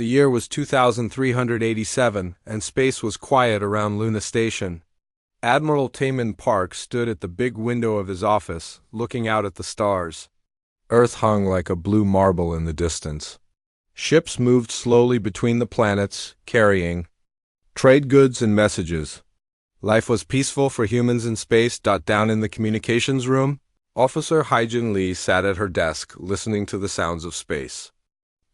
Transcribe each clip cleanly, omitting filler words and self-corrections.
The year was 2387, and space was quiet around Luna Station. Admiral Taman Park stood at the big window of his office, looking out at the stars. Earth hung like a blue marble in the distance. Ships moved slowly between the planets, carrying trade goods and messages. Life was peaceful for humans in space. Down in the communications room, Officer Hyjin Lee sat at her desk, listening to the sounds of space.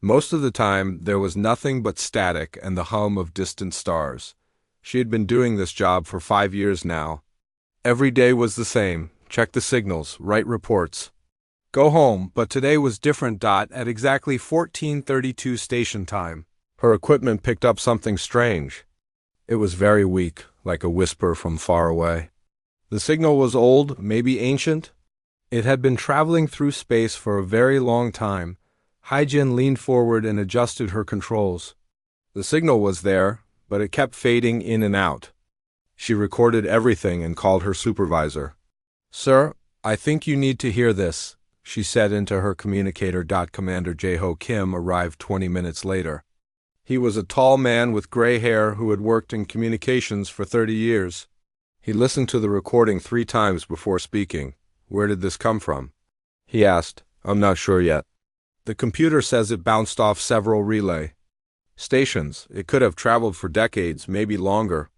Most of the time, there was nothing but static and the hum of distant stars. She had been doing this job for 5 years now. Every day was the same: check the signals, write reports, go home. But today was different. At exactly 14:32 station time, her equipment picked up something strange. It was very weak, like a whisper from far away. The signal was old, maybe ancient. It had been traveling through space for a very long time. Hyjin leaned forward and adjusted her controls. The signal was there, but it kept fading in and out. She recorded everything and called her supervisor. "Sir, I think you need to hear this," she said into her communicator. Commander Jae-ho Kim arrived 20 minutes later. He was a tall man with gray hair who had worked in communications for 30 years. He listened to the recording 3 times before speaking. "Where did this come from?" he asked. "I'm not sure yet. The computer says it bounced off several relay stations. It could have traveled for decades, maybe longer."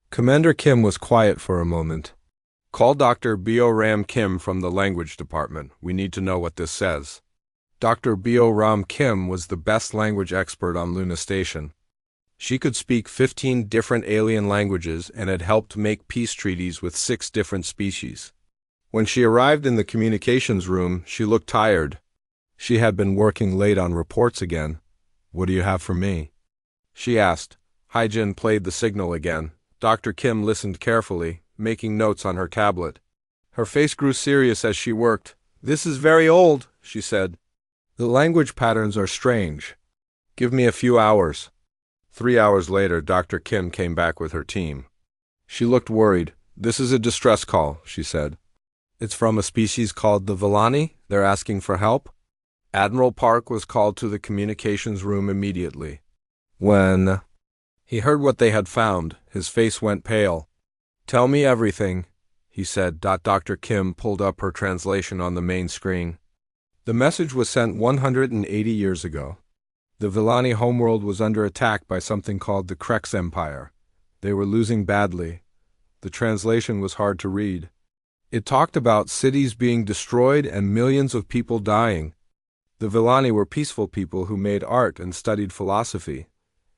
Commander Kim was quiet for a moment. "Call Dr. Bo Ram Kim from the language department. We need to know what this says." Dr. Bo Ram Kim was the best language expert on Luna Station. She could speak 15 different alien languages and had helped make peace treaties with 6 different species. When she arrived in the communications room, she looked tired. She had been working late on reports again. "What do you have for me?" she asked. Hyjin played the signal again. Dr. Kim listened carefully, making notes on her tablet. Her face grew serious as she worked. "This is very old," she said. "The language patterns are strange. Give me a few hours." 3 hours later, Dr. Kim came back with her team. She looked worried. "This is a distress call," she said. "It's from a species called the Villani. They're asking for help." Admiral Park was called to the communications room immediately. When he heard what they had found, his face went pale. "Tell me everything," he said. Dr. Kim pulled up her translation on the main screen. The message was sent 180 years ago. The Villani homeworld was under attack by something called the Krex Empire. They were losing badly. The translation was hard to read. It talked about cities being destroyed and millions of people dying. The Villani were peaceful people who made art and studied philosophy.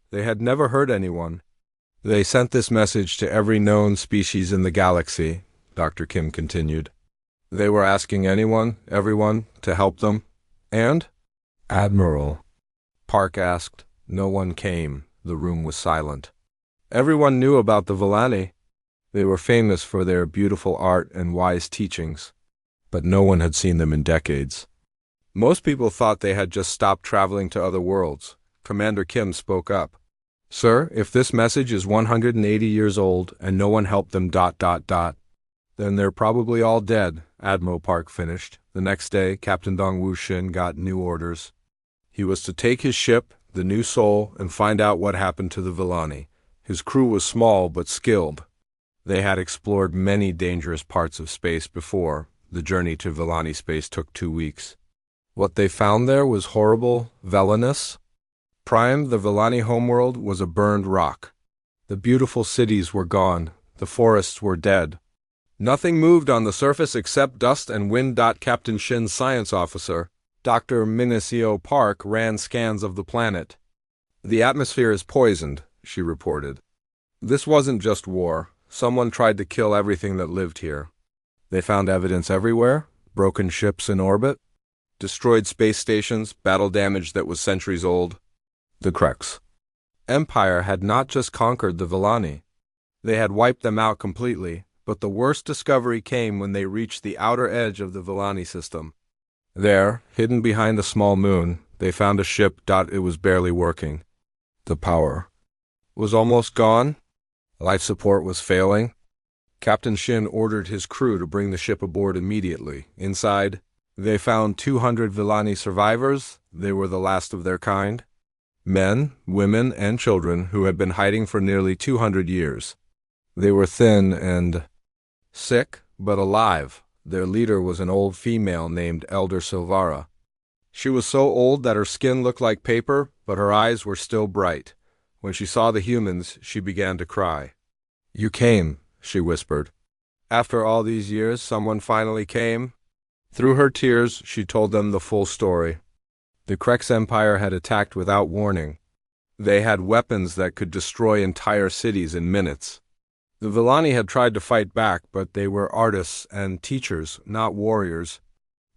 They had never hurt anyone. "They sent this message to every known species in the galaxy," Dr. Kim continued. "They were asking anyone, everyone, to help them." "And?" "Admiral," Park asked. No one came. The room was silent. Everyone knew about the Villani. They were famous for their beautiful art and wise teachings, but no one had seen them in decades. Most people thought they had just stopped traveling to other worlds. Commander Kim spoke up. "Sir, if this message is 180 years old and no one helped them ... then they're probably all dead," Admiral Park finished. The next day, Captain Dongwoo Shin got new orders. He was to take his ship, the New Soul, and find out what happened to the Villani. His crew was small but skilled. They had explored many dangerous parts of space before. The journey to Villani space took 2 weeks. What they found there was horrible, villainous. Prime, the Villani homeworld, was a burned rock. The beautiful cities were gone. The forests were dead. Nothing moved on the surface except dust and wind. Captain Shin's science officer, Dr. Minisio Park, ran scans of the planet. "The atmosphere is poisoned," she reported. "This wasn't just war. Someone tried to kill everything that lived here. They found evidence everywhere: broken ships in orbit, destroyed space stations, battle damage that was centuries old." The Krex Empire had not just conquered the Villani. They had wiped them out completely, but the worst discovery came when they reached the outer edge of the Villani system. There, hidden behind a small moon, they found a ship. It was barely working. The power was almost gone. Life support was failing. Captain Shin ordered his crew to bring the ship aboard immediately. Inside, they found 200 Villani survivors. They were the last of their kind. Men, women, and children who had been hiding for nearly 200 years. They were thin and sick, but alive. Their leader was an old female named Elder Silvara. She was so old that her skin looked like paper, but her eyes were still bright. When she saw the humans, she began to cry. "You came," she whispered. "After all these years, someone finally came." Through her tears, she told them the full story. The Krex Empire had attacked without warning. They had weapons that could destroy entire cities in minutes. The Villani had tried to fight back, but they were artists and teachers, not warriors.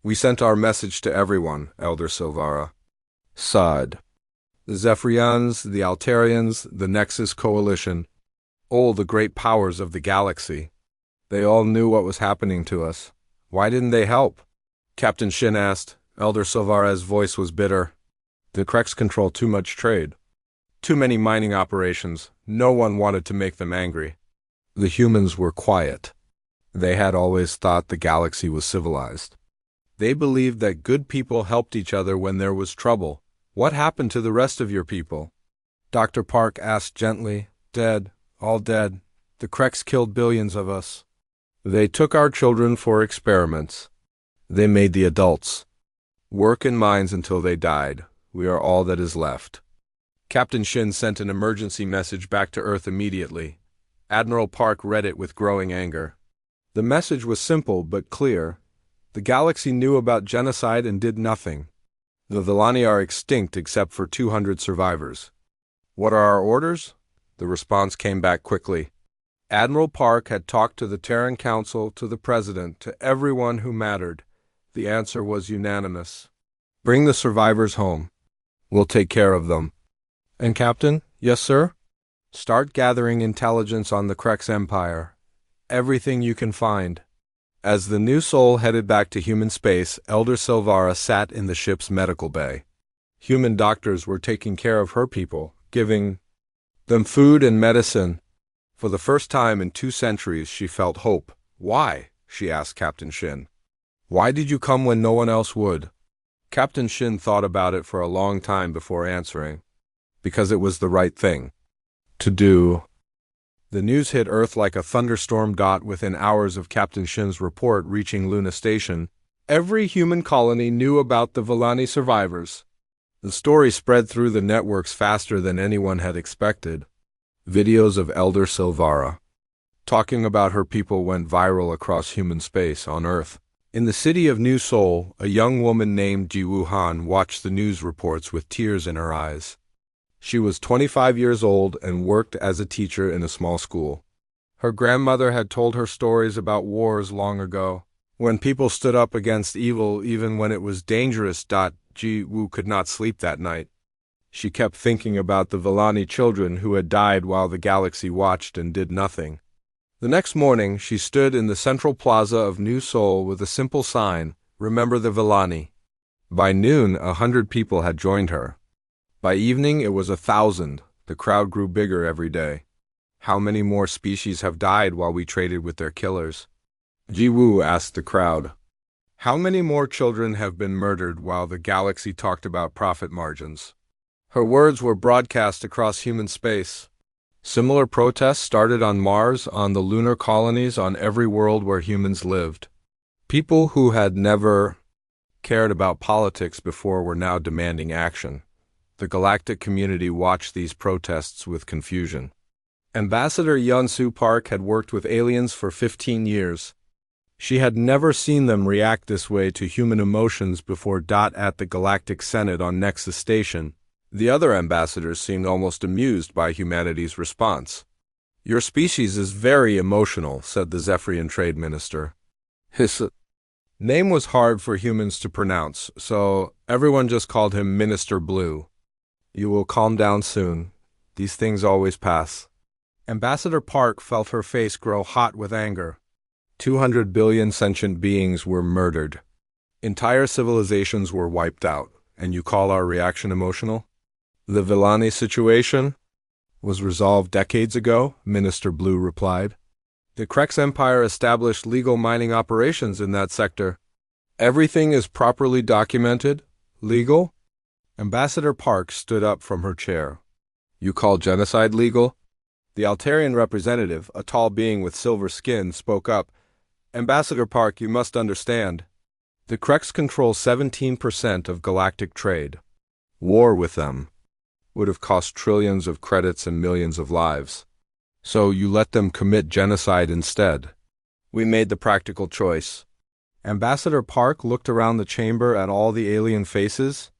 "We sent our message to everyone," Elder Silvara sighed. "The Zephyrians, the Altarians, the Nexus Coalition, all the great powers of the galaxy. They all knew what was happening to us. Why didn't they help?" Captain Shin asked. Elder Silvara's voice was bitter. "The Krex control too much trade. Too many mining operations. No one wanted to make them angry." The humans were quiet. They had always thought the galaxy was civilized. They believed that good people helped each other when there was trouble. "What happened to the rest of your people?" Dr. Park asked gently. "Dead. All dead. The Krex killed billions of us. They took our children for experiments. They made the adults work in mines until they died. We are all that is left." Captain Shin sent an emergency message back to Earth immediately. Admiral Park read it with growing anger. The message was simple but clear. The galaxy knew about genocide and did nothing. The Villani are extinct except for 200 survivors. "What are our orders?" The response came back quickly. Admiral Park had talked to the Terran Council, to the President, to everyone who mattered. The answer was unanimous. "Bring the survivors home. We'll take care of them." "And Captain?" "Yes, sir?" "Start gathering intelligence on the Krex Empire. Everything you can find." As the new soul headed back to human space, Elder Silvara sat in the ship's medical bay. Human doctors were taking care of her people, giving them food and medicine. For the first time in 2 centuries, she felt hope. "Why?" she asked Captain Shin. "Why did you come when no one else would?" Captain Shin thought about it for a long time before answering. "Because it was the right thing to do." The news hit Earth like a thunderstorm. Within hours of Captain Shin's report reaching Luna Station, every human colony knew about the Villani survivors. The story spread through the networks faster than anyone had expected. Videos of Elder Silvara talking about her people went viral across human space on Earth. In the city of New Seoul, a young woman named Ji Woo-han watched the news reports with tears in her eyes. She was 25 years old and worked as a teacher in a small school. Her grandmother had told her stories about wars long ago, when people stood up against evil even when it was dangerous. Ji Woo could not sleep that night. She kept thinking about the Villani children who had died while the galaxy watched and did nothing. The next morning, she stood in the central plaza of New Seoul with a simple sign, "Remember the Villani." By noon, 100 people had joined her. By evening, it was 1,000. The crowd grew bigger every day. "How many more species have died while we traded with their killers?" Ji Woo asked the crowd. "How many more children have been murdered while the galaxy talked about profit margins?" Her words were broadcast across human space. Similar protests started on Mars, on the lunar colonies, on every world where humans lived. People who had never cared about politics before were now demanding action. The galactic community watched these protests with confusion. Ambassador Yun-Soo Park had worked with aliens for 15 years. She had never seen them react this way to human emotions before. At the Galactic Senate on Nexus Station, the other ambassadors seemed almost amused by humanity's response. "Your species is very emotional," said the Zephyrian Trade Minister. His name was hard for humans to pronounce, so everyone just called him Minister Blue. "You will calm down soon. These things always pass." Ambassador Park felt her face grow hot with anger. 200 billion sentient beings were murdered. Entire civilizations were wiped out, and you call our reaction emotional? "The Villani situation was resolved decades ago," Minister Blue replied. "The Krex Empire established legal mining operations in that sector. Everything is properly documented. Legal?" Ambassador Park stood up from her chair. You call genocide legal? The Altarian representative, a tall being with silver skin, spoke up. Ambassador Park, you must understand. The Kreks control 17% of galactic trade. War with them would have cost trillions of credits and millions of lives. So you let them commit genocide instead. We made the practical choice. Ambassador Park looked around the chamber at all the alien faces.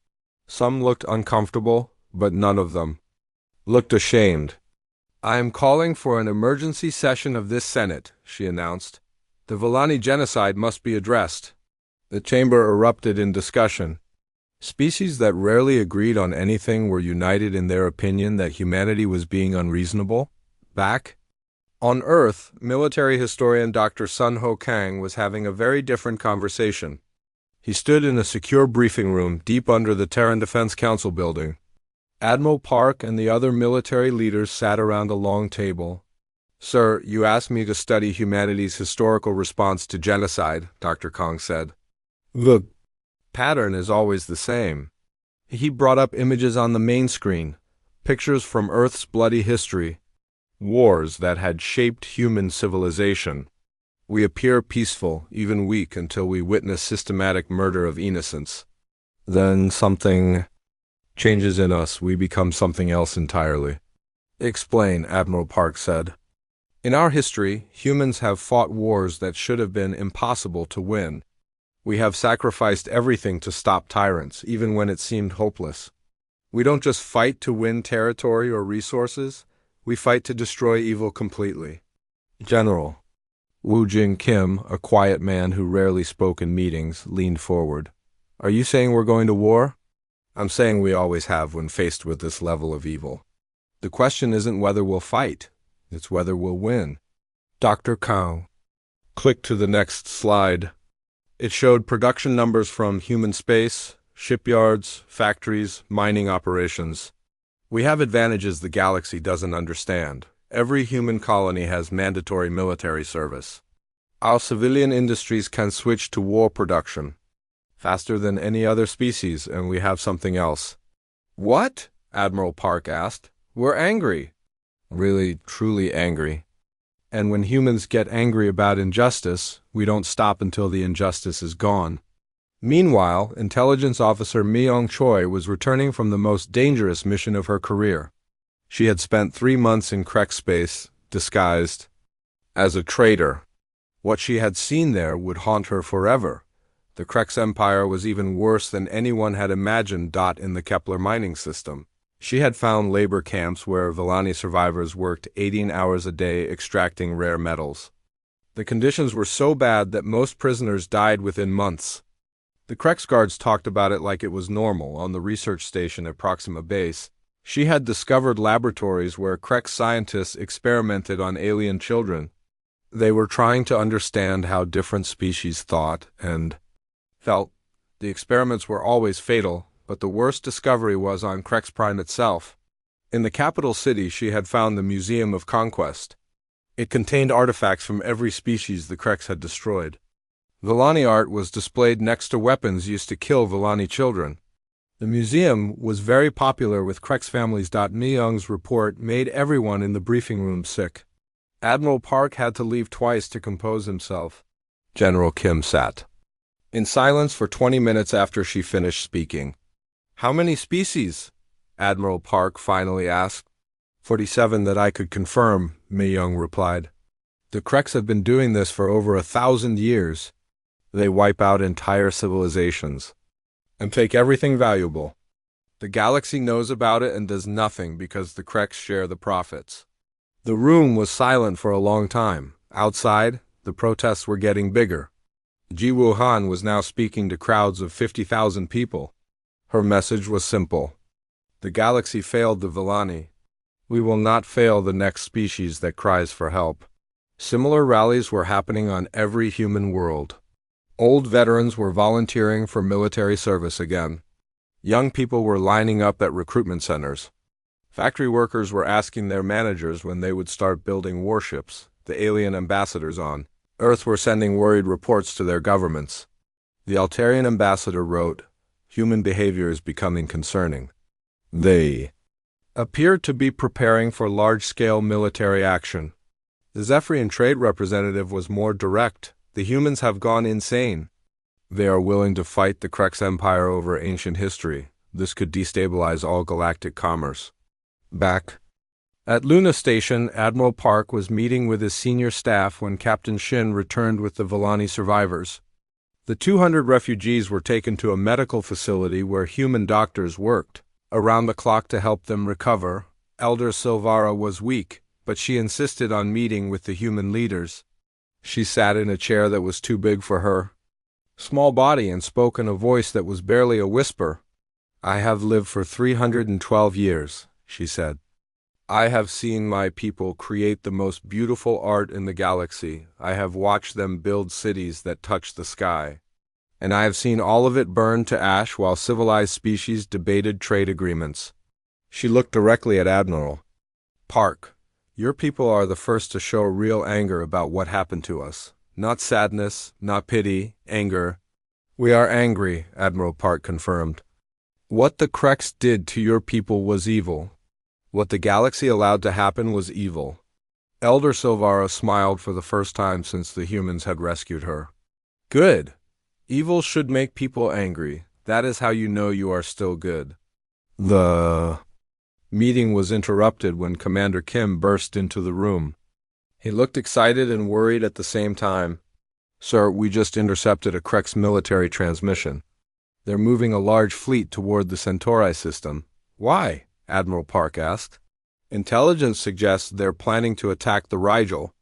Some looked uncomfortable, but none of them looked ashamed. I am calling for an emergency session of this Senate, she announced. The Volani genocide must be addressed. The chamber erupted in discussion. Species that rarely agreed on anything were united in their opinion that humanity was being unreasonable. Back on Earth, military historian Dr. Sun Ho Kang was having a very different conversation. He stood in a secure briefing room deep under the Terran Defense Council building. Admiral Park and the other military leaders sat around a long table. Sir, you asked me to study humanity's historical response to genocide, Dr. Kong said. The pattern is always the same. He brought up images on the main screen, pictures from Earth's bloody history, wars that had shaped human civilization. We appear peaceful, even weak, until we witness systematic murder of innocents. Then something changes in us, we become something else entirely. Explain, Admiral Park said. In our history, humans have fought wars that should have been impossible to win. We have sacrificed everything to stop tyrants, even when it seemed hopeless. We don't just fight to win territory or resources, we fight to destroy evil completely. General Woo Jing Kim, a quiet man who rarely spoke in meetings, leaned forward. Are you saying we're going to war? I'm saying we always have when faced with this level of evil. The question isn't whether we'll fight, it's whether we'll win. Dr. Kang clicked to the next slide. It showed production numbers from human space, shipyards, factories, mining operations. We have advantages the galaxy doesn't understand. Every human colony has mandatory military service. Our civilian industries can switch to war production faster than any other species, and we have something else. What? Admiral Park asked. We're angry. Really, truly angry. And when humans get angry about injustice, we don't stop until the injustice is gone. Meanwhile, Intelligence Officer Myung Choi was returning from the most dangerous mission of her career. She had spent 3 months in Krek space, disguised as a traitor. What she had seen there would haunt her forever. The Kreks Empire was even worse than anyone had imagined. In the Kepler mining system, she had found labor camps where Volani survivors worked 18 hours a day extracting rare metals. The conditions were so bad that most prisoners died within months. The Kreks guards talked about it like it was normal. On the research station at Proxima Base, she had discovered laboratories where Kreks scientists experimented on alien children. They were trying to understand how different species thought and felt. The experiments were always fatal, but the worst discovery was on Kreks Prime itself. In the capital city, she had found the Museum of Conquest. It contained artifacts from every species the Kreks had destroyed. Volani art was displayed next to weapons used to kill Volani children. The museum was very popular with Kreks families. Myung's report made everyone in the briefing room sick. Admiral Park had to leave twice to compose himself. General Kim sat in silence for 20 minutes after she finished speaking. How many species? Admiral Park finally asked. 47 that I could confirm, Myung replied. The Kreks have been doing this for over 1,000 years. They wipe out entire civilizations and take everything valuable. The galaxy knows about it and does nothing because the Kreks share the profits. The room was silent for a long time. Outside, the protests were getting bigger. Ji Wuhan was now speaking to crowds of 50,000 people. Her message was simple. The galaxy failed the Volani. We will not fail the next species that cries for help. Similar rallies were happening on every human world. Old veterans were volunteering for military service again. Young people were lining up at recruitment centers. Factory workers were asking their managers when they would start building warships. The alien ambassadors on Earth were sending worried reports to their governments. The Altarian ambassador wrote, Human behavior is becoming concerning. They appear to be preparing for large-scale military action. The Zephyrian trade representative was more direct. The humans have gone insane. They are willing to fight the Krex Empire over ancient history. This could destabilize all galactic commerce. Back at Luna Station, Admiral Park was meeting with his senior staff when Captain Shin returned with the Villani survivors. The 200 refugees were taken to a medical facility where human doctors worked around the clock to help them recover. Elder Silvara was weak, but she insisted on meeting with the human leaders. She sat in a chair that was too big for her small body and spoke in a voice that was barely a whisper. "I have lived for 312 years, she said. I have seen my people create the most beautiful art in the galaxy. I have watched them build cities that touch the sky. And I have seen all of it burn to ash while civilized species debated trade agreements." She looked directly at Admiral Park. "Your people are the first to show real anger about what happened to us. Not sadness, not pity, anger." "We are angry," Admiral Park confirmed. "What the Krex did to your people was evil. What the galaxy allowed to happen was evil." Elder Silvara smiled for the first time since the humans had rescued her. "Good. Evil should make people angry. That is how you know you are still good." The meeting was interrupted when Commander Kim burst into the room. He looked excited and worried at the same time. "Sir, we just intercepted a Krex military transmission. They're moving a large fleet toward the Centauri system." "Why?" Admiral Park asked. "Intelligence suggests they're planning to attack the Rigel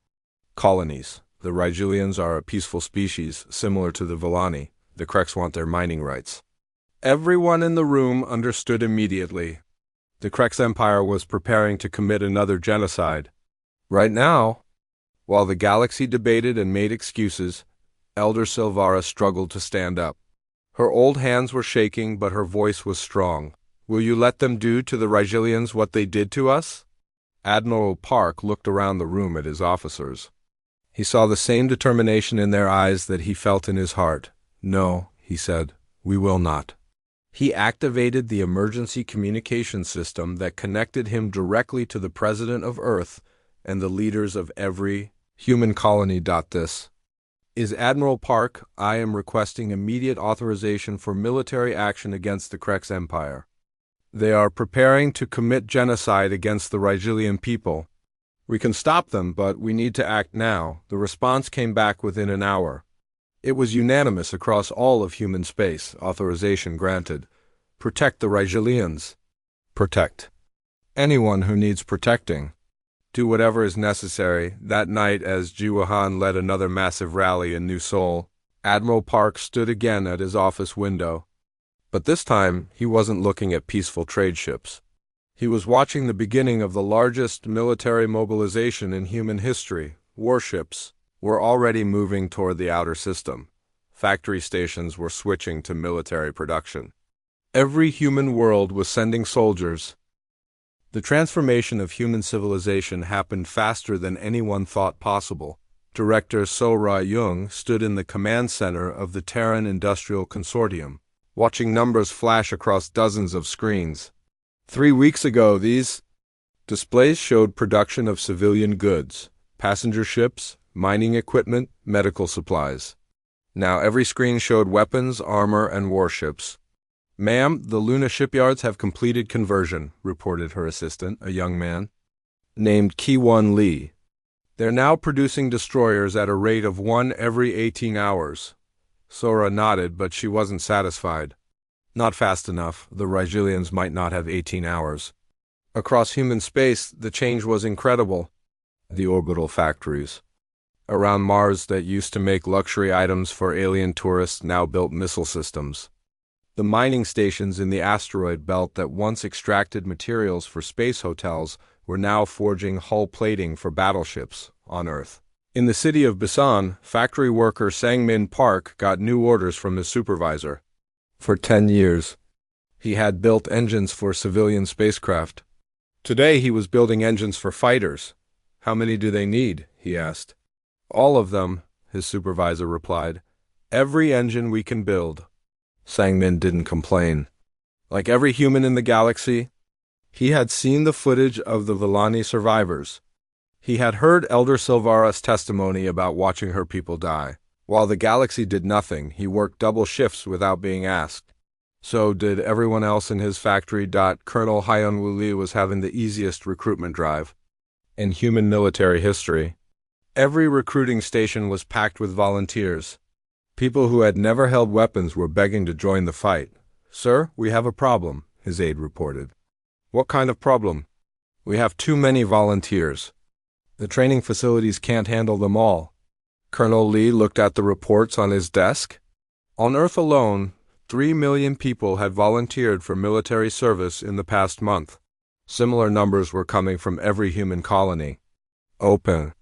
colonies. The Rigelians are a peaceful species, similar to the Villani. The Krex want their mining rights." Everyone in the room understood immediately. The Krex Empire was preparing to commit another genocide. Right now, while the galaxy debated and made excuses, Elder Silvara struggled to stand up. Her old hands were shaking, but her voice was strong. "Will you let them do to the Rigelians what they did to us?" Admiral Park looked around the room at his officers. He saw the same determination in their eyes that he felt in his heart. "No," he said, "we will not." He activated the emergency communication system that connected him directly to the President of Earth and the leaders of every human colony. This is Admiral Park. I am requesting immediate authorization for military action against the Krex Empire. They are preparing to commit genocide against the Rigelian people. We can stop them, but we need to act now. The response came back within an hour. It was unanimous across all of human space. Authorization granted. Protect the Rigelians. Protect anyone who needs protecting. Do whatever is necessary. That night, as Jiwahan led another massive rally in New Seoul, Admiral Park stood again at his office window. But this time, he wasn't looking at peaceful trade ships. He was watching the beginning of the largest military mobilization in human history. Warships were already moving toward the outer system. Factory stations were switching to military production. Every human world was sending soldiers. The transformation of human civilization happened faster than anyone thought possible. Director So Ra-Young stood in the command center of the Terran Industrial Consortium, watching numbers flash across dozens of screens. 3 weeks ago, these displays showed production of civilian goods, passenger ships, mining equipment, medical supplies. Now every screen showed weapons, armor, and warships. "Ma'am, the Luna shipyards have completed conversion," reported her assistant, a young man named Ki-Won Lee. "They're now producing destroyers at a rate of 1 every 18 hours. Sora nodded, but she wasn't satisfied. Not fast enough. The Rigelians might not have 18 hours. Across human space, the change was incredible. The orbital factories around Mars that used to make luxury items for alien tourists now built missile systems. The mining stations in the asteroid belt that once extracted materials for space hotels were now forging hull plating for battleships on Earth. In the city of Busan, factory worker Sang-Min Park got new orders from his supervisor. For 10 years, he had built engines for civilian spacecraft. Today he was building engines for fighters. "How many do they need?" he asked. "All of them," his supervisor replied. "Every engine we can build." Sangmin didn't complain. Like every human in the galaxy, he had seen the footage of the Villani survivors. He had heard Elder Silvara's testimony about watching her people die. While the galaxy did nothing, he worked double shifts without being asked. So did everyone else in his factory. Colonel Hyun Woo Lee was having the easiest recruitment drive in human military history. Every recruiting station was packed with volunteers. People who had never held weapons were begging to join the fight. "Sir, we have a problem," his aide reported. "What kind of problem?" "We have too many volunteers. The training facilities can't handle them all." Colonel Lee looked at the reports on his desk. On Earth alone, 3 million people had volunteered for military service in the past month. Similar numbers were coming from every human colony. Open.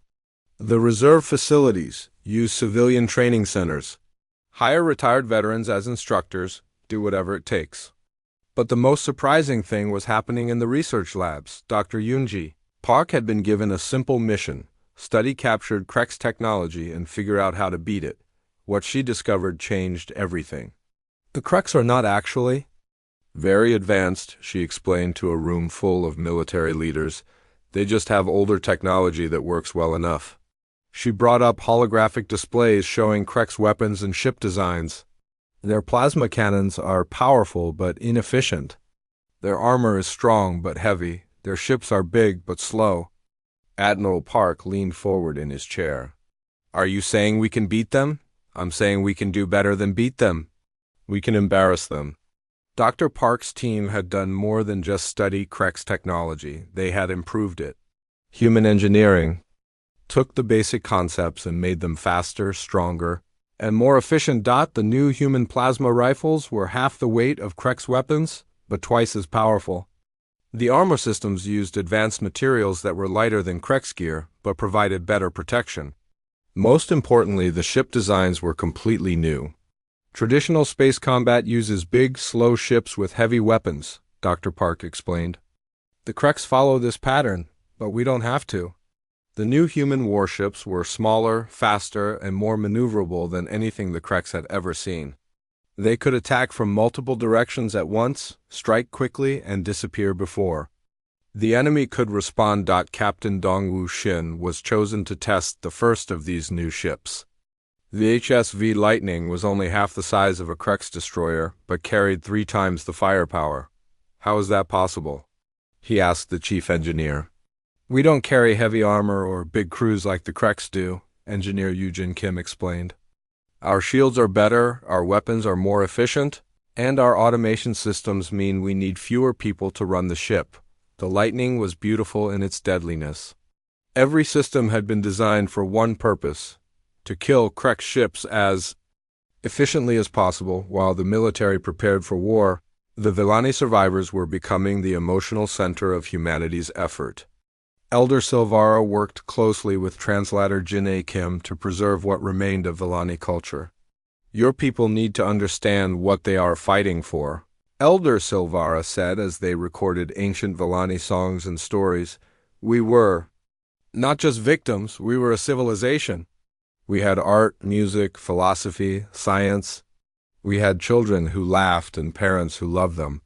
The reserve facilities use civilian training centers. Hire retired veterans as instructors, do whatever it takes. But the most surprising thing was happening in the research labs. Dr. Yoonji Park had been given a simple mission: study captured Krek's technology and figure out how to beat it. What she discovered changed everything. "The Kreks are not actually very advanced," she explained to a room full of military leaders. "They just have older technology that works well enough." She brought up holographic displays showing Krek's weapons and ship designs. "Their plasma cannons are powerful but inefficient. Their armor is strong but heavy. Their ships are big but slow." Admiral Park leaned forward in his chair. "Are you saying we can beat them?" "I'm saying we can do better than beat them. We can embarrass them." Dr. Park's team had done more than just study Krek's technology. They had improved it. Human engineering took the basic concepts and made them faster, stronger, and more efficient. The new human plasma rifles were half the weight of Krek's weapons, but twice as powerful. The armor systems used advanced materials that were lighter than Krek's gear, but provided better protection. Most importantly, the ship designs were completely new. Traditional space combat uses big, slow ships with heavy weapons, Dr. Park explained. The Kreks follow this pattern, but we don't have to. The new human warships were smaller, faster, and more maneuverable than anything the Kreks had ever seen. They could attack from multiple directions at once, strike quickly, and disappear before the enemy could respond. Captain Dongwoo Shin was chosen to test the first of these new ships. The HSV Lightning was only half the size of a Krek's destroyer, but carried 3 times the firepower. "How is that possible?" he asked the chief engineer. "We don't carry heavy armor or big crews like the Kreks do," Engineer Yoojin Kim explained. "Our shields are better, our weapons are more efficient, and our automation systems mean we need fewer people to run the ship." The Lightning was beautiful in its deadliness. Every system had been designed for one purpose: to kill Krek's ships as efficiently as possible. While the military prepared for war, the Villani survivors were becoming the emotional center of humanity's effort. Elder Silvara worked closely with translator Jin-A Kim to preserve what remained of Villani culture. "Your people need to understand what they are fighting for," Elder Silvara said as they recorded ancient Villani songs and stories. "We were not just victims, we were a civilization. We had art, music, philosophy, science. We had children who laughed and parents who loved them."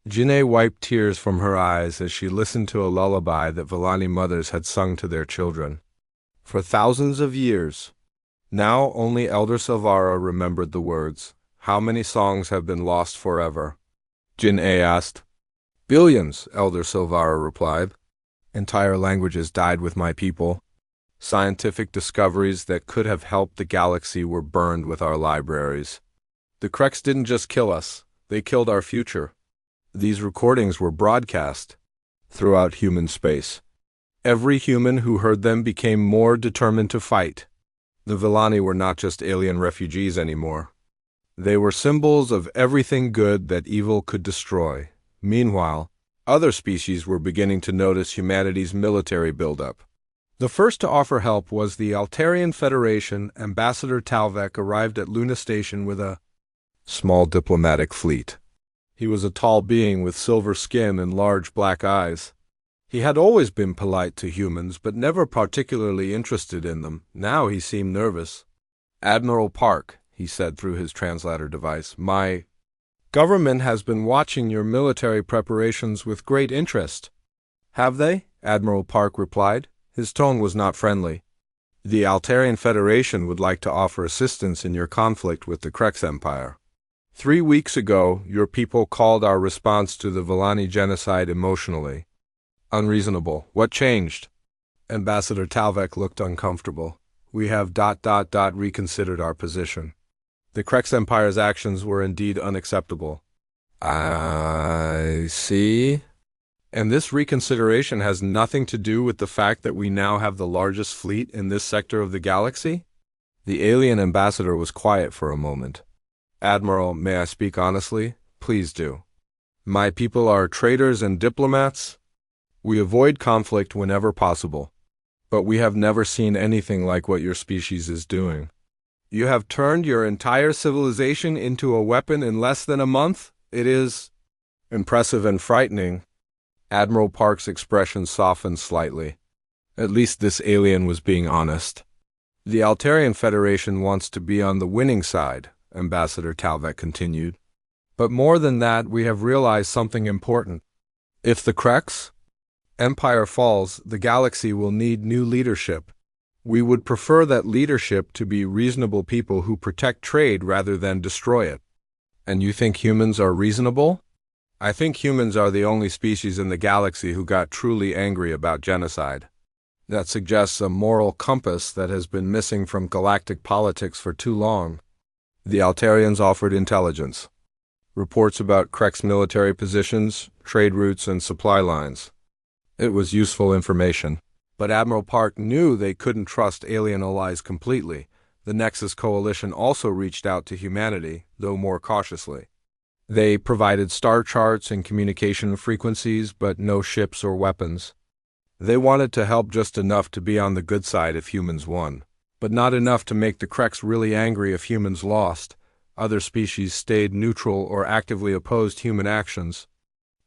Jin-A wiped tears from her eyes as she listened to a lullaby that Villani mothers had sung to their children for thousands of years. Now only Elder Silvara remembered the words. "How many songs have been lost forever?" Jin-A asked. "Billions," Elder Silvara replied. "Entire languages died with my people. Scientific discoveries that could have helped the galaxy were burned with our libraries. The Kreks didn't just kill us, they killed our future." These recordings were broadcast throughout human space. Every human who heard them became more determined to fight. The Villani were not just alien refugees anymore. They were symbols of everything good that evil could destroy. Meanwhile, other species were beginning to notice humanity's military buildup. The first to offer help was the Altarian Federation. Ambassador Talvek arrived at Luna Station with a small diplomatic fleet. He was a tall being with silver skin and large black eyes. He had always been polite to humans, but never particularly interested in them. Now he seemed nervous. "Admiral Park," he said through his translator device, "my Government has been watching your military preparations with great interest. Have they? Admiral Park replied. His tone was not friendly. The Altarian Federation would like to offer assistance in your conflict with the Krex Empire. 3 weeks ago, your people called our response to the Villani genocide emotionally unreasonable. What changed? Ambassador Talvek looked uncomfortable. We have reconsidered our position. The Krex Empire's actions were indeed unacceptable. I see. And this reconsideration has nothing to do with the fact that we now have the largest fleet in this sector of the galaxy? The alien ambassador was quiet for a moment. Admiral, may I speak honestly? Please do. My people are traitors and diplomats. We avoid conflict whenever possible. But we have never seen anything like what your species is doing. You have turned your entire civilization into a weapon in less than a month? It is impressive and frightening. Admiral Park's expression softened slightly. At least this alien was being honest. The Altarian Federation wants to be on the winning side, Ambassador Talvek continued. But more than that, we have realized something important. If the Krex Empire falls, the galaxy will need new leadership. We would prefer that leadership to be reasonable people who protect trade rather than destroy it. And you think humans are reasonable? I think humans are the only species in the galaxy who got truly angry about genocide. That suggests a moral compass that has been missing from galactic politics for too long. The Altarians offered intelligence. Reports about Krex military positions, trade routes, and supply lines. It was useful information. But Admiral Park knew they couldn't trust alien allies completely. The Nexus Coalition also reached out to humanity, though more cautiously. They provided star charts and communication frequencies, but no ships or weapons. They wanted to help just enough to be on the good side if humans won, but not enough to make the Krex really angry if humans lost. Other species stayed neutral or actively opposed human actions.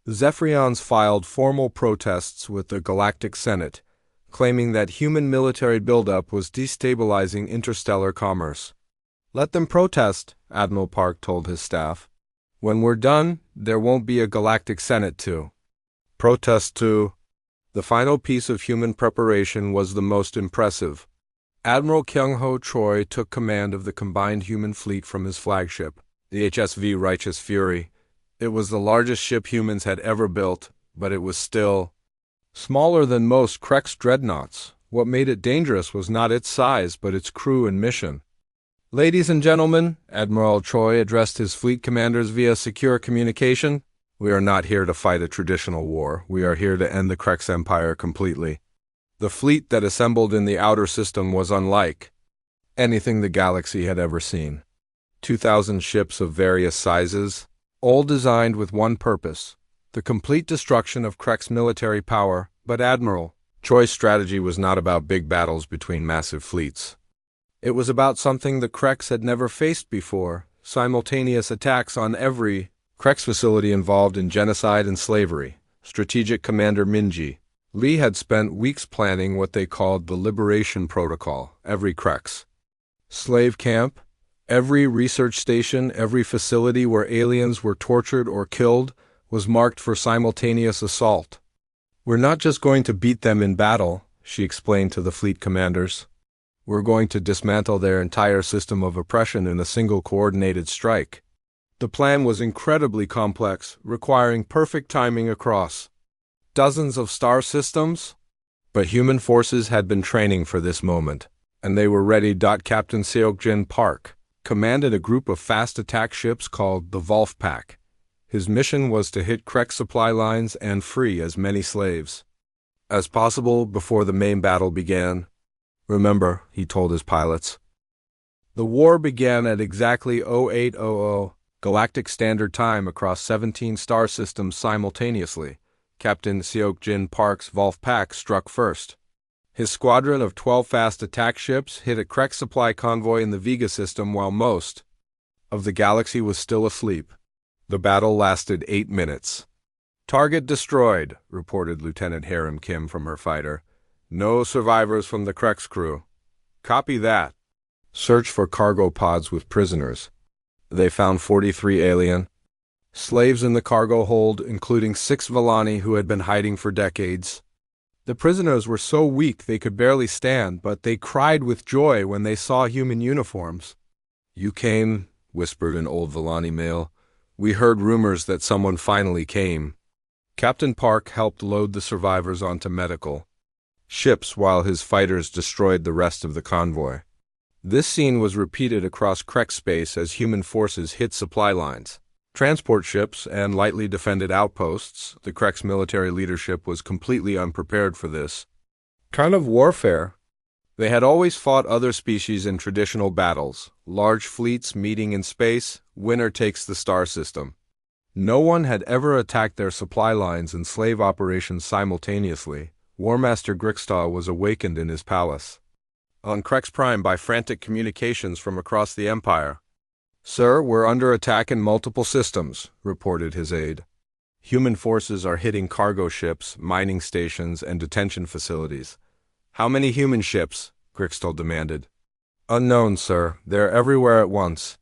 Zephyrians filed formal protests with the Galactic Senate, claiming that human military buildup was destabilizing interstellar commerce. Let them protest, Admiral Park told his staff. When we're done, there won't be a Galactic Senate to protest to. The final piece of human preparation was the most impressive. Admiral Kyung-ho Choi took command of the combined human fleet from his flagship, the HSV Righteous Fury. It was the largest ship humans had ever built, but it was still smaller than most Krex dreadnoughts. What made it dangerous was not its size, but its crew and mission. Ladies and gentlemen, Admiral Choi addressed his fleet commanders via secure communication. We are not here to fight a traditional war. We are here to end the Krex Empire completely. The fleet that assembled in the outer system was unlike anything the galaxy had ever seen. 2,000 ships of various sizes, all designed with one purpose, the complete destruction of Krex military power. But Admiral Choi's strategy was not about big battles between massive fleets. It was about something the Krex had never faced before, simultaneous attacks on every Krex facility involved in genocide and slavery. Strategic Commander Minji Lee had spent weeks planning what they called the Liberation Protocol. Every Krex slave camp, every research station, every facility where aliens were tortured or killed was marked for simultaneous assault. We're not just going to beat them in battle, she explained to the fleet commanders. We're going to dismantle their entire system of oppression in a single coordinated strike. The plan was incredibly complex, requiring perfect timing across dozens of star systems. But human forces had been training for this moment, and they were ready. Captain Seokjin Park commanded a group of fast attack ships called the Wolf Pack. His mission was to hit Krex supply lines and free as many slaves as possible before the main battle began. Remember, he told his pilots, the war began at exactly 0800 Galactic Standard Time across 17 star systems simultaneously. Captain Seokjin Park's Wolf Pack struck first. His squadron of 12 fast attack ships hit a Krex supply convoy in the Vega system while most of the galaxy was still asleep. The battle lasted 8 minutes. Target destroyed, reported Lieutenant Harem Kim from her fighter. No survivors from the Krex crew. Copy that. Search for cargo pods with prisoners. They found 43 alien Slaves in the cargo hold, including 6 Villani who had been hiding for decades. The prisoners were so weak they could barely stand, but they cried with joy when they saw human uniforms. "You came," whispered an old Villani male. "We heard rumors that someone finally came." Captain Park helped load the survivors onto medical ships while his fighters destroyed the rest of the convoy. This scene was repeated across Krek space as human forces hit supply lines, transport ships, and lightly defended outposts. The Krek's military leadership was completely unprepared for this kind of warfare. They had always fought other species in traditional battles, large fleets meeting in space, winner takes the star system. No one had ever attacked their supply lines and slave operations simultaneously. War Master Grixtal was awakened in his palace on Krex Prime by frantic communications from across the Empire. "Sir, we're under attack in multiple systems," reported his aide. "Human forces are hitting cargo ships, mining stations, and detention facilities." "How many human ships?" Grixtal demanded. "Unknown, sir. They're everywhere at once."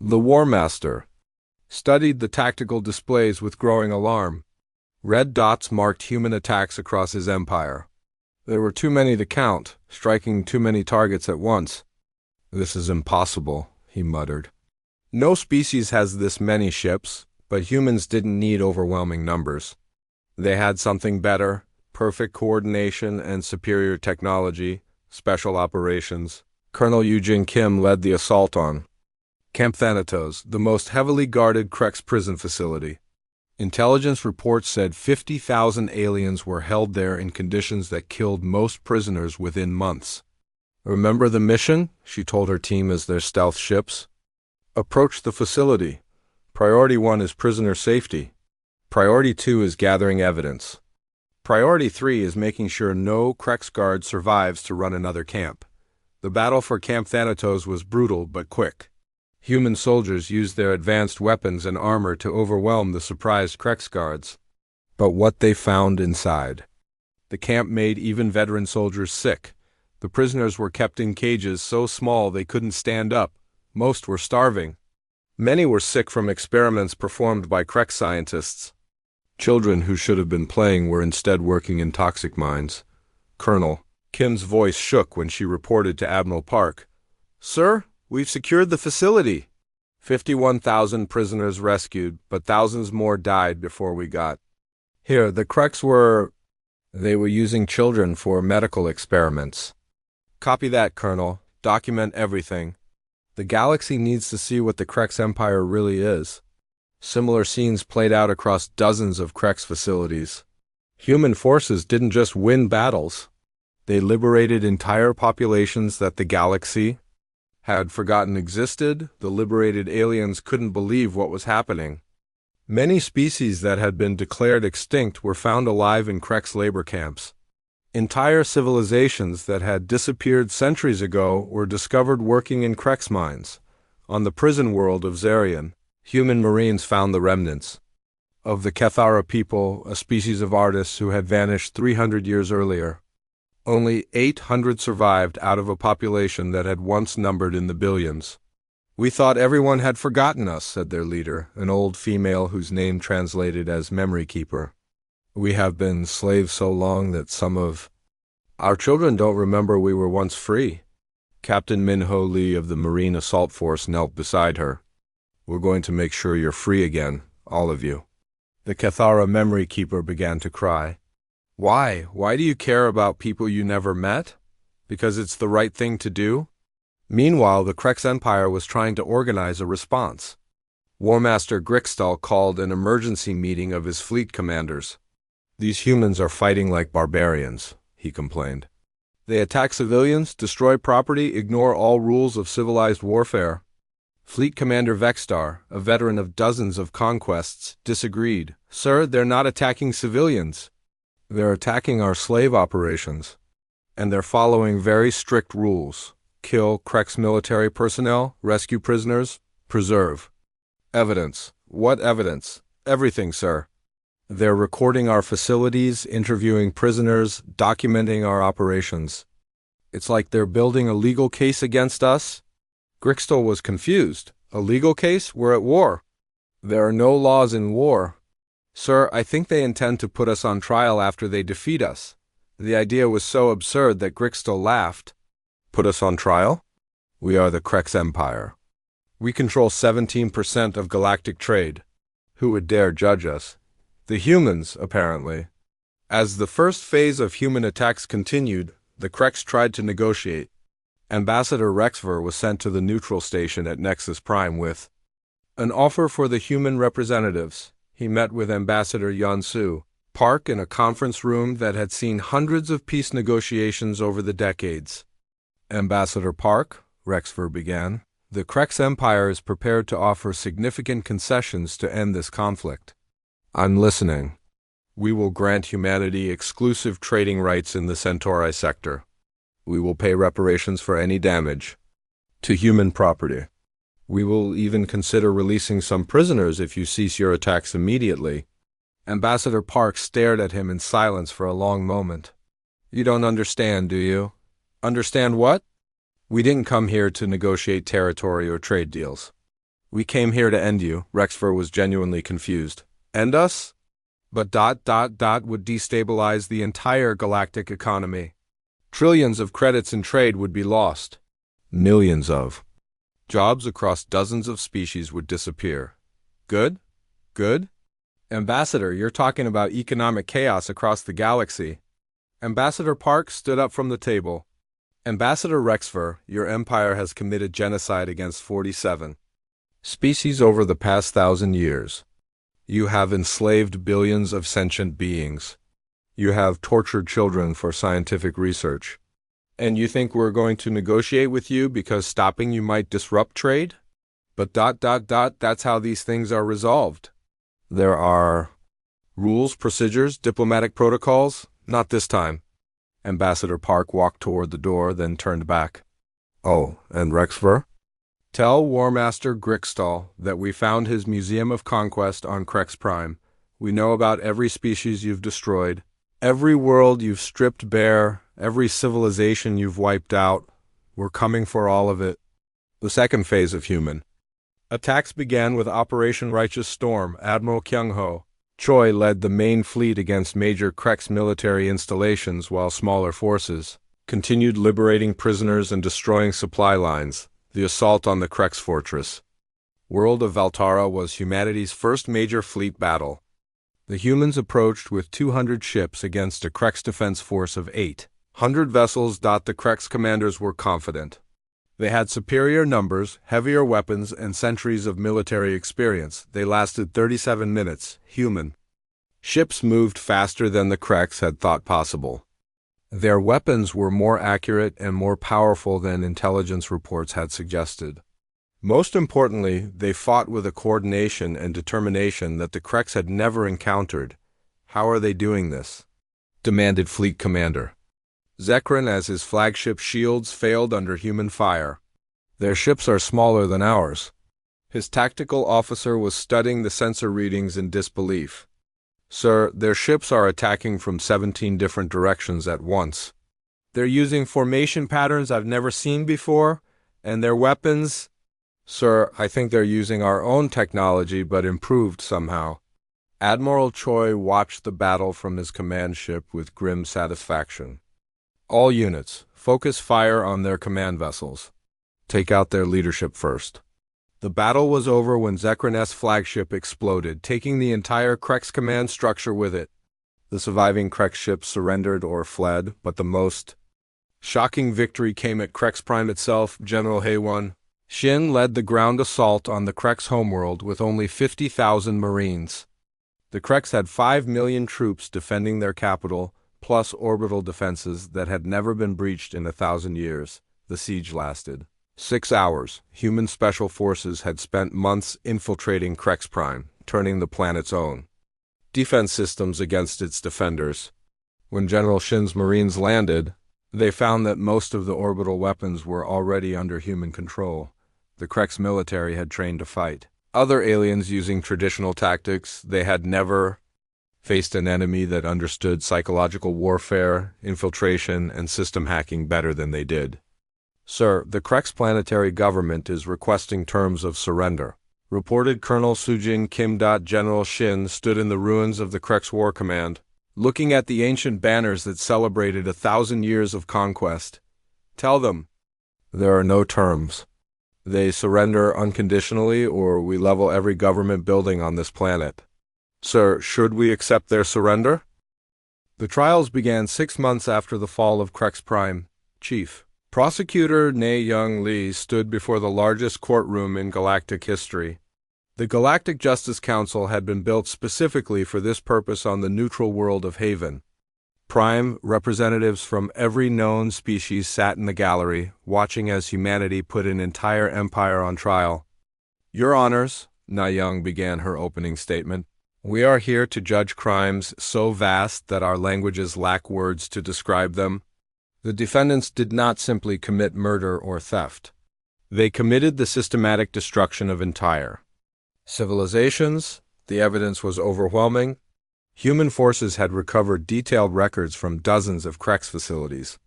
The War Master studied the tactical displays with growing alarm. Red dots marked human attacks across his empire. There were too many to count, striking too many targets at once. "This is impossible," he muttered. "No species has this many ships, but humans didn't need overwhelming numbers. They had something better: perfect coordination and superior technology, special operations." Colonel Eugene Kim led the assault on Camp Thanatos, the most heavily guarded Krex prison facility. Intelligence reports said 50,000 aliens were held there in conditions that killed most prisoners within months. "Remember the mission?" she told her team as their stealth ships approached the facility. "Priority 1 is prisoner safety. Priority 2 is gathering evidence. Priority 3 is making sure no Krex guard survives to run another camp." The battle for Camp Thanatos was brutal but quick. Human soldiers used their advanced weapons and armor to overwhelm the surprised Krex guards. But what they found inside the camp made even veteran soldiers sick. The prisoners were kept in cages so small they couldn't stand up. Most were starving. Many were sick from experiments performed by Krex scientists. Children who should have been playing were instead working in toxic mines. Colonel Kim's voice shook when she reported to Admiral Park. "Sir, we've secured the facility." 51,000 prisoners rescued, but thousands more died before we got here. The Krex they were using children for medical experiments. "Copy that, Colonel. Document everything. The galaxy needs to see what the Krex Empire really is." Similar scenes played out across dozens of Krex facilities. Human forces didn't just win battles. They liberated entire populations that the galaxy had forgotten existed. The liberated aliens couldn't believe what was happening. Many species that had been declared extinct were found alive in Krex labor camps. Entire civilizations that had disappeared centuries ago were discovered working in Krex mines. On the prison world of Zarian, human marines found the remnants of the Kethara people, a species of artists who had vanished 300 years earlier. Only 800 survived out of a population that had once numbered in the billions. "We thought everyone had forgotten us," said their leader, an old female whose name translated as Memory Keeper. "We have been slaves so long that some of our children don't remember we were once free." Captain Minho Lee of the Marine Assault Force knelt beside her. "We're going to make sure you're free again, all of you." The Kethara Memory Keeper began to cry. "Why? Why do you care about people you never met? Because it's the right thing to do?" Meanwhile, the Krex Empire was trying to organize a response. War Master Grixtal called an emergency meeting of his fleet commanders. "These humans are fighting like barbarians," he complained. "They attack civilians, destroy property, ignore all rules of civilized warfare." Fleet Commander Vexstar, a veteran of dozens of conquests, disagreed. "Sir, they're not attacking civilians. They're attacking our slave operations. And they're following very strict rules. Kill Krex military personnel, rescue prisoners, preserve evidence." "What evidence?" "Everything, sir. They're recording our facilities, interviewing prisoners, documenting our operations. It's like they're building a legal case against us." Grixtal was confused. "A legal case? We're at war." There are no laws in war. Sir, I think they intend to put us on trial after they defeat us. The idea was so absurd that Grixtel laughed. Put us on trial? We are the Krex Empire. We control 17% of galactic trade. Who would dare judge us? The humans, apparently. As the first phase of human attacks continued, the Krex tried to negotiate. Ambassador Rexver was sent to the neutral station at Nexus Prime with an offer for the human representatives. He met with Ambassador Yansu Park in a conference room that had seen hundreds of peace negotiations over the decades. Ambassador Park, Rexver began, the Krex Empire is prepared to offer significant concessions to end this conflict. I'm listening. We will grant humanity exclusive trading rights in the Centauri sector. We will pay reparations for any damage to human property. We will even consider releasing some prisoners if you cease your attacks immediately. Ambassador Park stared at him in silence for a long moment. You don't understand, do you? Understand what? We didn't come here to negotiate territory or trade deals. We came here to end you. Rexver was genuinely confused. End us? But ... would destabilize the entire galactic economy. Trillions of credits in trade would be lost. Millions of jobs across dozens of species would disappear. Good? Good? Ambassador, you're talking about economic chaos across the galaxy. Ambassador Park stood up from the table. Ambassador Rexver, your empire has committed genocide against 47 species over the past 1,000 years. You have enslaved billions of sentient beings. You have tortured children for scientific research. And you think we're going to negotiate with you because stopping you might disrupt trade? But ... that's how these things are resolved. There are rules, procedures, diplomatic protocols. Not this time. Ambassador Park walked toward the door, then turned back. Oh, and Rexver? Tell War Master Grixtal that we found his Museum of Conquest on Krex Prime. We know about every species you've destroyed, every world you've stripped bare, every civilization you've wiped out. We're coming for all of it. The second phase of human attacks began with Operation Righteous Storm. Admiral Kyung-ho Choi led the main fleet against major Krex military installations while smaller forces continued liberating prisoners and destroying supply lines. The assault on the Krex fortress. World of Valtara was humanity's first major fleet battle. The humans approached with 200 ships against a Krex defense force of 800 vessels. The Krex commanders were confident. They had superior numbers, heavier weapons, and centuries of military experience. They lasted 37 minutes. Human ships moved faster than the Krex had thought possible. Their weapons were more accurate and more powerful than intelligence reports had suggested. Most importantly, they fought with a coordination and determination that the Krex had never encountered. How are they doing this? Demanded Fleet Commander Zekrin as his flagship shields failed under human fire. Their ships are smaller than ours. His tactical officer was studying the sensor readings in disbelief. Sir, their ships are attacking from 17 different directions at once. They're using formation patterns I've never seen before, and their weapons... Sir, I think they're using our own technology but improved somehow. Admiral Choi watched the battle from his command ship with grim satisfaction. All units, focus fire on their command vessels. Take out their leadership first. The battle was over when Zekrin's flagship exploded, taking the entire Krex command structure with it. The surviving Krex ships surrendered or fled, but the most shocking victory came at Krex Prime itself. General Haewon Shin led the ground assault on the Krex homeworld with only 50,000 Marines. The Krex had 5 million troops defending their capital, plus orbital defenses that had never been breached in 1,000 years. The siege lasted 6 hours. Human special forces had spent months infiltrating Krex Prime, turning the planet's own defense systems against its defenders. When General Shin's Marines landed, they found that most of the orbital weapons were already under human control. The Krex military had trained to fight other aliens using traditional tactics. They had never faced an enemy that understood psychological warfare, infiltration, and system hacking better than they did. Sir, the Krex planetary government is requesting terms of surrender. reported Colonel Sujin Kim. General Shin stood in the ruins of the Krex War Command, looking at the ancient banners that celebrated 1,000 years of conquest. Tell them. There are no terms. They surrender unconditionally, or we level every government building on this planet. Sir, should we accept their surrender? The trials began 6 months after the fall of Krex Prime. Chief Prosecutor Ne-Young Lee stood before the largest courtroom in galactic history. The Galactic Justice Council had been built specifically for this purpose on the neutral world of Haven. Prime representatives from every known species sat in the gallery, watching as humanity put an entire empire on trial. Your Honors, Na-Young began her opening statement, we are here to judge crimes so vast that our languages lack words to describe them. The defendants did not simply commit murder or theft. They committed the systematic destruction of entire civilizations. The evidence was overwhelming. Human forces had recovered detailed records from dozens of Krex facilities,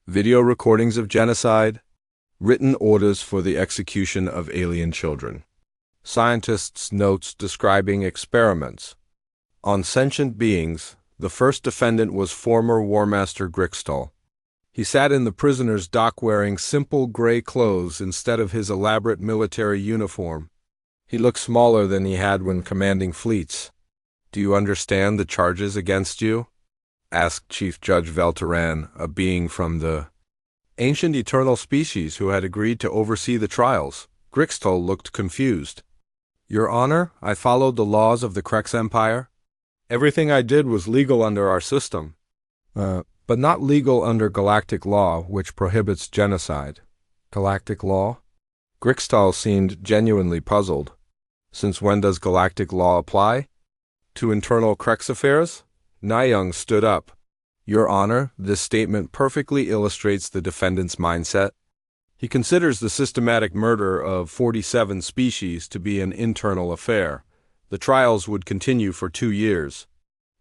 video recordings of genocide, written orders for the execution of alien children, scientists' notes describing experiments on sentient beings. The first defendant was former War Master Grixtol. He sat in the prisoner's dock wearing simple gray clothes instead of his elaborate military uniform. He looked smaller than he had when commanding fleets. Do you understand the charges against you? Asked Chief Judge Velteran, a being from the ancient eternal species who had agreed to oversee the trials. Grixtol looked confused. Your Honor, I followed the laws of the Krex Empire. Everything I did was legal under our system, but not legal under galactic law, which prohibits genocide. Galactic law? Grixtol seemed genuinely puzzled. Since when does galactic law apply? To internal Krex affairs? Na-Young stood up. Your Honor, this statement perfectly illustrates the defendant's mindset. He considers the systematic murder of 47 species to be an internal affair. The trials would continue for 2 years.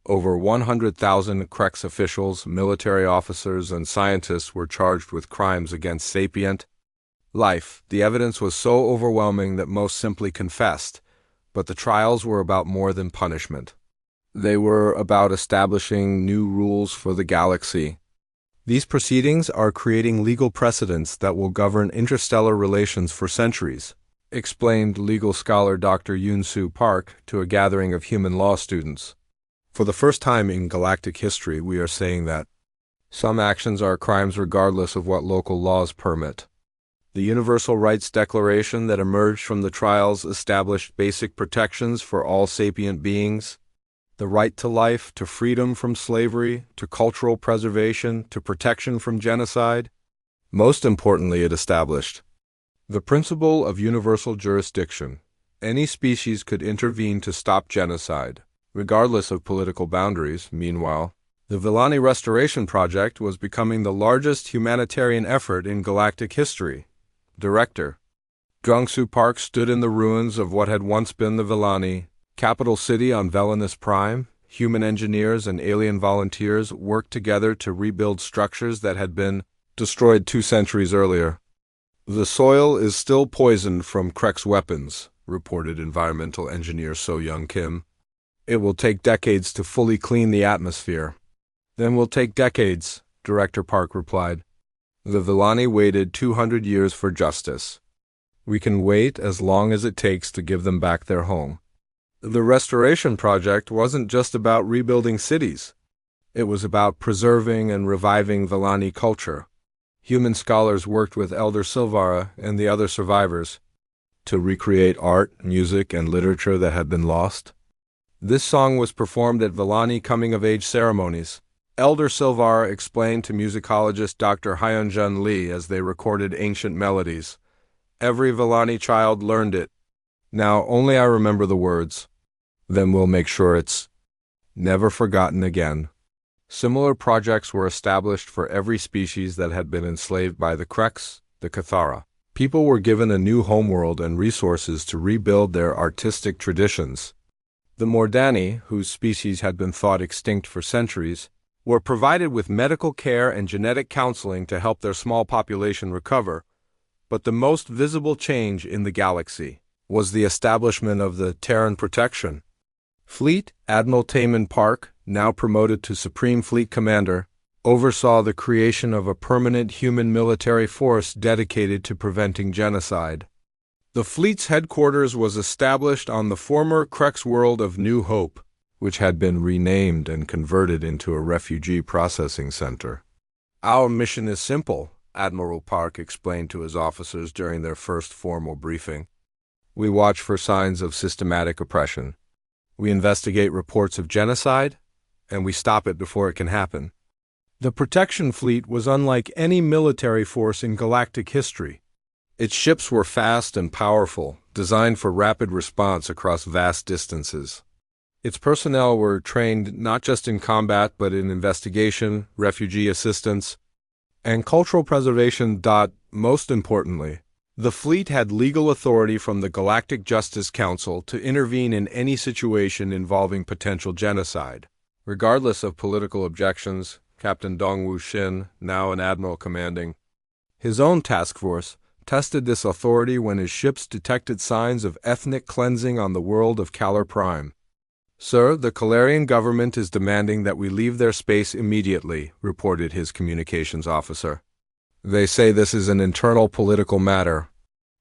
Over 100,000 Krex officials, military officers, and scientists were charged with crimes against sapient life. The evidence was so overwhelming that most simply confessed. But the trials were about more than punishment. They were about establishing new rules for the galaxy. These proceedings are creating legal precedents that will govern interstellar relations for centuries, explained legal scholar Dr. Yoon-Soo Park to a gathering of human law students. For the first time in galactic history, we are saying that some actions are crimes regardless of what local laws permit. The Universal Rights Declaration that emerged from the trials established basic protections for all sapient beings, the right to life, to freedom from slavery, to cultural preservation, to protection from genocide. Most importantly, it established the principle of universal jurisdiction. Any species could intervene to stop genocide, regardless of political boundaries. Meanwhile, the Villani Restoration Project was becoming the largest humanitarian effort in galactic history. Director Jung-Soo Park stood in the ruins of what had once been the Villani capital city on Velanus Prime. Human engineers and alien volunteers worked together to rebuild structures that had been destroyed 2 centuries earlier. The soil is still poisoned from Krex weapons, reported environmental engineer So-Young Kim. It will take decades to fully clean the atmosphere. Then will take decades, Director Park replied. The Villani waited 200 years for justice. We can wait as long as it takes to give them back their home. The restoration project wasn't just about rebuilding cities. It was about preserving and reviving Villani culture. Human scholars worked with Elder Silvara and the other survivors to recreate art, music, and literature that had been lost. This song was performed at Villani coming-of-age ceremonies. Elder Silvara explained to musicologist Dr. Hyunjun Lee as they recorded ancient melodies. Every Villani child learned it. Now only I remember the words. Then we'll make sure it's never forgotten again. Similar projects were established for every species that had been enslaved by the Krex, the Cathara. People were given a new homeworld and resources to rebuild their artistic traditions. The Mordani, whose species had been thought extinct for centuries, were provided with medical care and genetic counseling to help their small population recover. But the most visible change in the galaxy was the establishment of the Terran Protection Fleet. Admiral Taman Park, now promoted to Supreme Fleet Commander, oversaw the creation of a permanent human military force dedicated to preventing genocide. The fleet's headquarters was established on the former Krex world of New Hope, which had been renamed and converted into a refugee processing center. Our mission is simple, Admiral Park explained to his officers during their first formal briefing. We watch for signs of systematic oppression. We investigate reports of genocide, and we stop it before it can happen. The Protection Fleet was unlike any military force in galactic history. Its ships were fast and powerful, designed for rapid response across vast distances. Its personnel were trained not just in combat but in investigation, refugee assistance, and cultural preservation. Most importantly, the fleet had legal authority from the Galactic Justice Council to intervene in any situation involving potential genocide. Regardless of political objections, Captain Dongwu Shin, now an admiral commanding his own task force, tested this authority when his ships detected signs of ethnic cleansing on the world of Kalar Prime. "Sir, the Kalarian government is demanding that we leave their space immediately," reported his communications officer. "They say this is an internal political matter."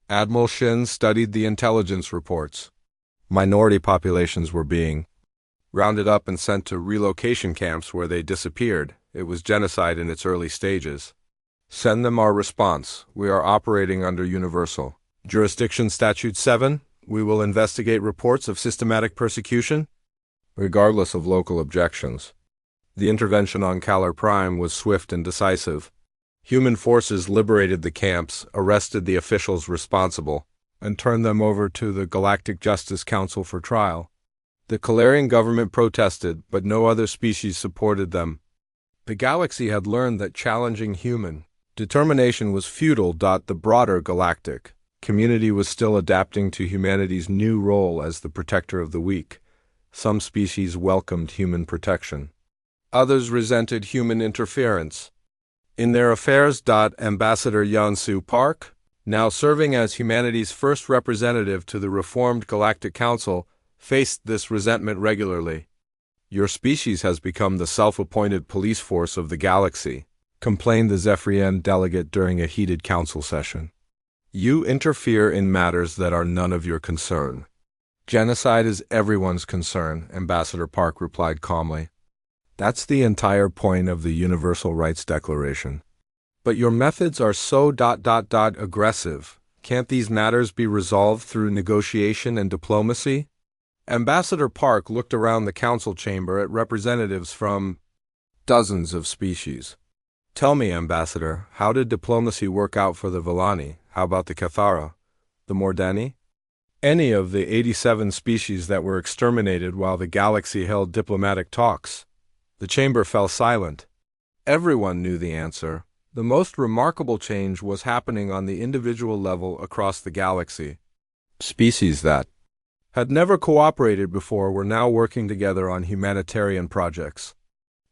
Admiral Shin studied the intelligence reports. Minority populations were being rounded up and sent to relocation camps where they disappeared. It was genocide in its early stages. "Send them our response. We are operating under Universal Jurisdiction Statute 7. We will investigate reports of systematic persecution, regardless of local objections." The intervention on Kalar Prime was swift and decisive. Human forces liberated the camps, arrested the officials responsible, and turned them over to the Galactic Justice Council for trial. The Kalarian government protested, but no other species supported them. The galaxy had learned that challenging human determination was futile. The broader galactic community was still adapting to humanity's new role as the protector of the weak. Some species welcomed human protection. Others resented human interference in their affairs. Ambassador Yansu Park, now serving as humanity's first representative to the reformed Galactic Council, faced this resentment regularly. "Your species has become the self-appointed police force of the galaxy," complained the Zephyrian delegate during a heated council session. "You interfere in matters that are none of your concern." "Genocide is everyone's concern," Ambassador Park replied calmly. "That's the entire point of the Universal Rights Declaration. But your methods are so aggressive. Can't these matters be resolved through negotiation and diplomacy?" Ambassador Park looked around the council chamber at representatives from dozens of species. "Tell me, Ambassador, how did diplomacy work out for the Villani? How about the Cathara? The Mordani? Any of the 87 species that were exterminated while the galaxy held diplomatic talks?" The chamber fell silent. Everyone knew the answer. The most remarkable change was happening on the individual level across the galaxy. Species that had never cooperated before were now working together on humanitarian projects.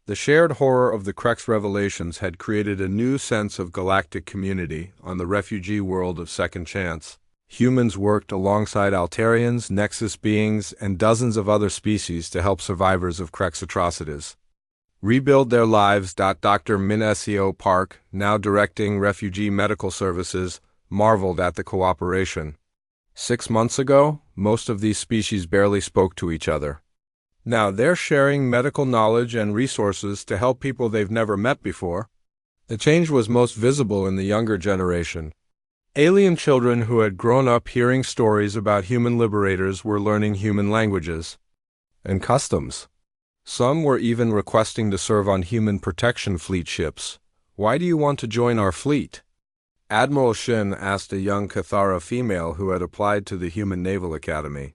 The shared horror of the Krex revelations had created a new sense of galactic community on the refugee world of Second Chance. Humans worked alongside Altarians, Nexus beings, and dozens of other species to help survivors of Krex atrocities rebuild their lives. Dr. Min-Seo Park, now directing refugee medical services, marveled at the cooperation. 6 months ago, most of these species barely spoke to each other. Now they're sharing medical knowledge and resources to help people they've never met before. The change was most visible in the younger generation. Alien children who had grown up hearing stories about human liberators were learning human languages and customs. Some were even requesting to serve on human protection fleet ships. "Why do you want to join our fleet?" Admiral Shin asked a young Cathara female who had applied to the Human Naval Academy.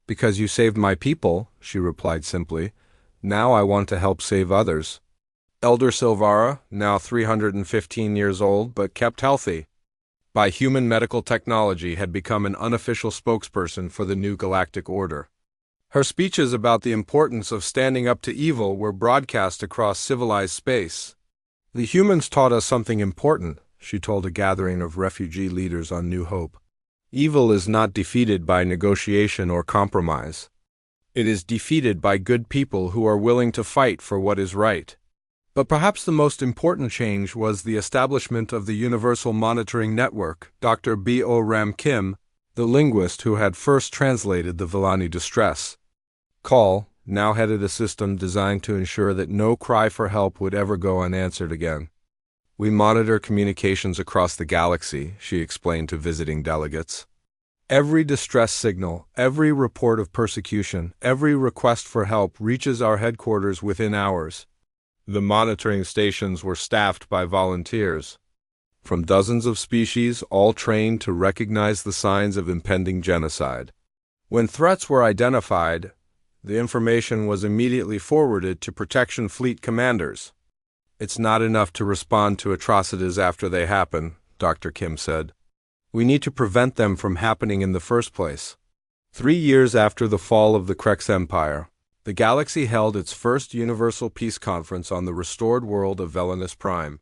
"Because you saved my people," she replied simply. "Now I want to help save others." Elder Silvara, now 315 years old but kept healthy by human medical technology, had become an unofficial spokesperson for the new galactic order. Her speeches about the importance of standing up to evil were broadcast across civilized space. "The humans taught us something important," she told a gathering of refugee leaders on New Hope. Evil is not defeated by negotiation or compromise. It is defeated by good people who are willing to fight for what is right. But perhaps the most important change was the establishment of the Universal Monitoring Network. Dr. B.O. Ram Kim, the linguist who had first translated the Villani distress call, now headed a system designed to ensure that no cry for help would ever go unanswered again. "We monitor communications across the galaxy," she explained to visiting delegates. "Every distress signal, every report of persecution, every request for help reaches our headquarters within hours." The monitoring stations were staffed by volunteers from dozens of species, all trained to recognize the signs of impending genocide. When threats were identified, the information was immediately forwarded to Protection Fleet commanders. "It's not enough to respond to atrocities after they happen," Dr. Kim said. "We need to prevent them from happening in the first place." 3 years after the fall of the Krex Empire, the galaxy held its first Universal Peace Conference on the restored world of Velanus Prime.